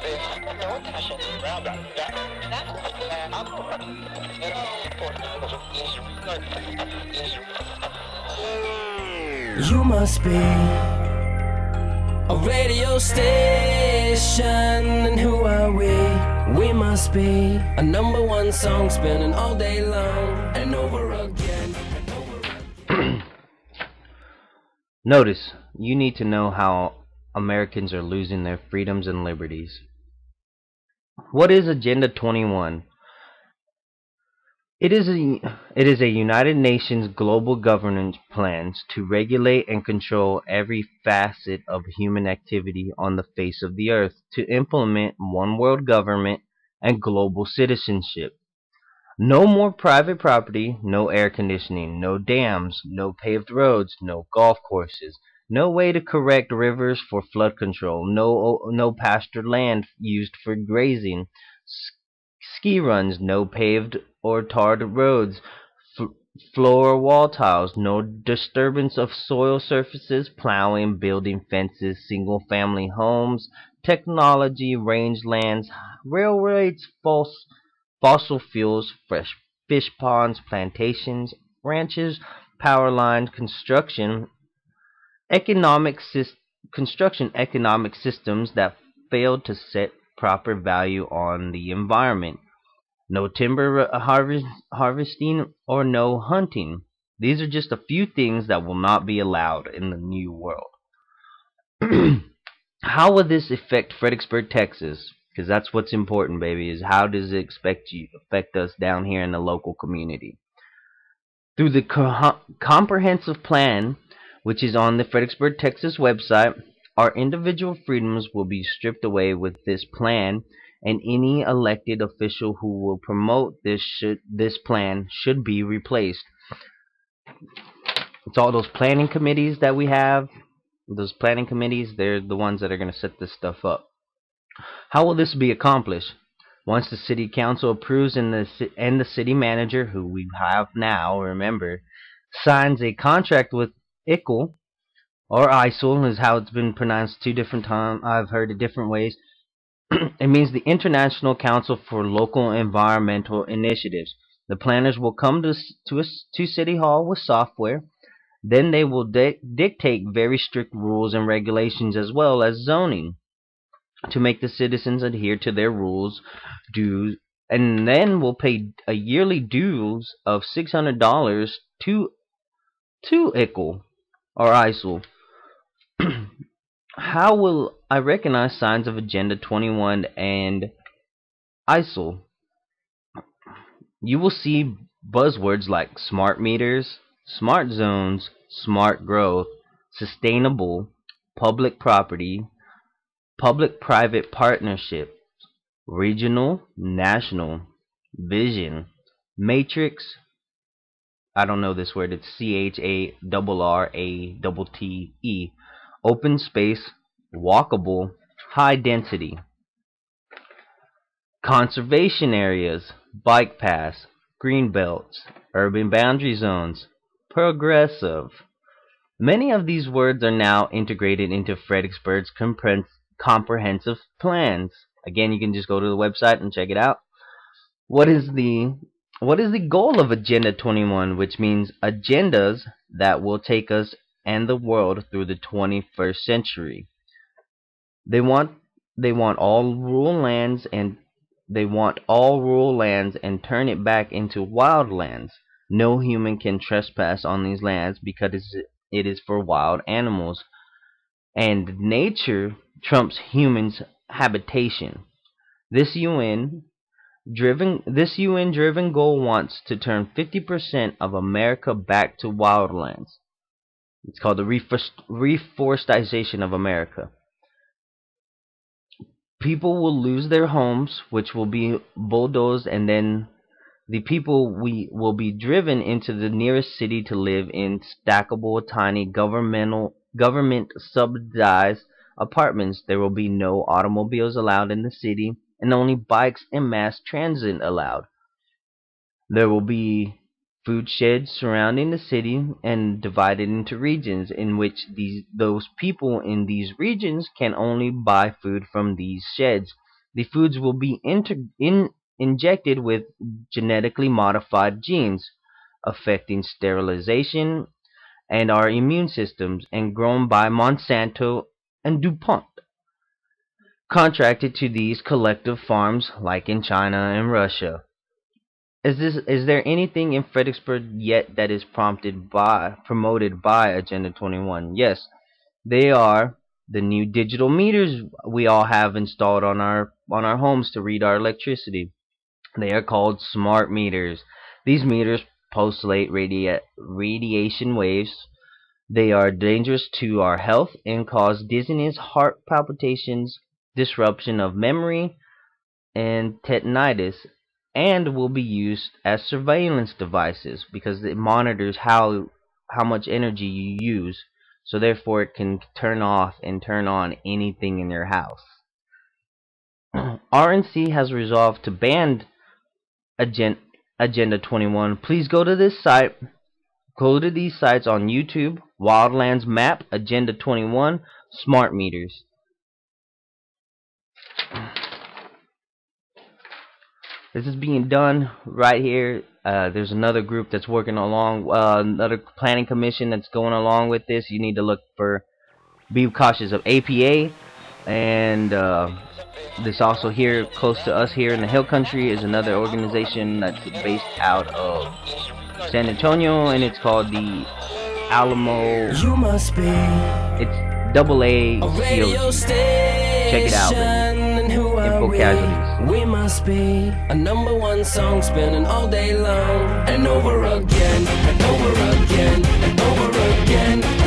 You must be a radio station, and who are we? We must be a #1 song spinning all day long and over again. Notice, you need to know how Americans are losing their freedoms and liberties. What is Agenda 21? It is a United Nations global governance plans to regulate and control every facet of human activity on the face of the earth, to implement one world government and global citizenship. No more private property, no air conditioning, no dams, no paved roads, no golf courses, no way to correct rivers for flood control, no pasture land used for grazing, ski runs, no paved or tarred roads, floor or wall tiles, no disturbance of soil surfaces, plowing, building fences, single-family homes, technology, rangelands, railroads, fossil fuels, fresh fish ponds, plantations, ranches, power lines, economic systems that fail to set proper value on the environment. No timber harvesting or no hunting. These are just a few things that will not be allowed in the new world. How will this affect Fredericksburg, Texas? Because that's what's important, baby, is how does it affect us down here in the local community? Through the comprehensive plan, which is on the Fredericksburg, Texas website, our individual freedoms will be stripped away with this plan, and any elected official who will promote this plan should be replaced. It's all those planning committees that we have. Those planning committees, they're the ones that are going to set this stuff up. How will this be accomplished? Once the city council approves and the city manager, who we have now, remember, signs a contract with ICL, or ISIL is how it's been pronounced 2 different times. I've heard it different ways. It means the International Council for Local Environmental Initiatives. The planners will come to City Hall with software. Then they will dictate very strict rules and regulations as well as zoning to make the citizens adhere to their rules, dues, and then will pay a yearly dues of $600 to ICL or ISIL. How will I recognize signs of Agenda 21 and ISIL? You will see buzzwords like smart meters, smart zones, smart growth, sustainable, public property, public-private partnership, regional, national, vision, matrix. I don't know this word. It's CHARRATTE. Open space, walkable, high density. Conservation areas, bike paths, green belts, urban boundary zones, progressive. Many of these words are now integrated into Fredericksburg's comprehensive plans. Again, you can just go to the website and check it out. What is the goal of Agenda 21, which means agendas that will take us and the world through the 21st century? They want all rural lands and turn it back into wild lands. No human can trespass on these lands because it is for wild animals, and nature trumps humans' habitation. This UN-driven goal wants to turn 50% of America back to wildlands. It's called the reforestation of America. People will lose their homes, which will be bulldozed, and then the people will be driven into the nearest city to live in stackable, tiny, government-subsidized apartments. There will be no automobiles allowed in the city, and only bikes and mass transit allowed. There will be food sheds surrounding the city and divided into regions in which those people in these regions can only buy food from these sheds. The foods will be injected with genetically modified genes, affecting sterilization and our immune systems, and grown by Monsanto and DuPont, contracted to these collective farms like in China and Russia. Is there anything in Fredericksburg yet that is promoted by Agenda 21? Yes, they are the new digital meters we all have installed on our homes to read our electricity. They are called smart meters. These meters postulate radiation waves. They are dangerous to our health and cause dizziness, heart palpitations, disruption of memory, and tetanitis, and will be used as surveillance devices because it monitors how much energy you use, so therefore it can turn off and turn on anything in your house. RNC has resolved to ban Agenda 21. Please go to this site. Go to these sites on YouTube: Wildlands Map, Agenda 21, Smart Meters. This is being done right here. There's another group that's working along, another planning commission that's going along with this. You need to look for, be cautious of APA, and this also here close to us here in the Hill Country is another organization that's based out of San Antonio, and it's called the Alamo. You must be It's AACOG. Check it out, Info Casualties. We must be a #1 song spinning all day long, and over again, and over again, and over again.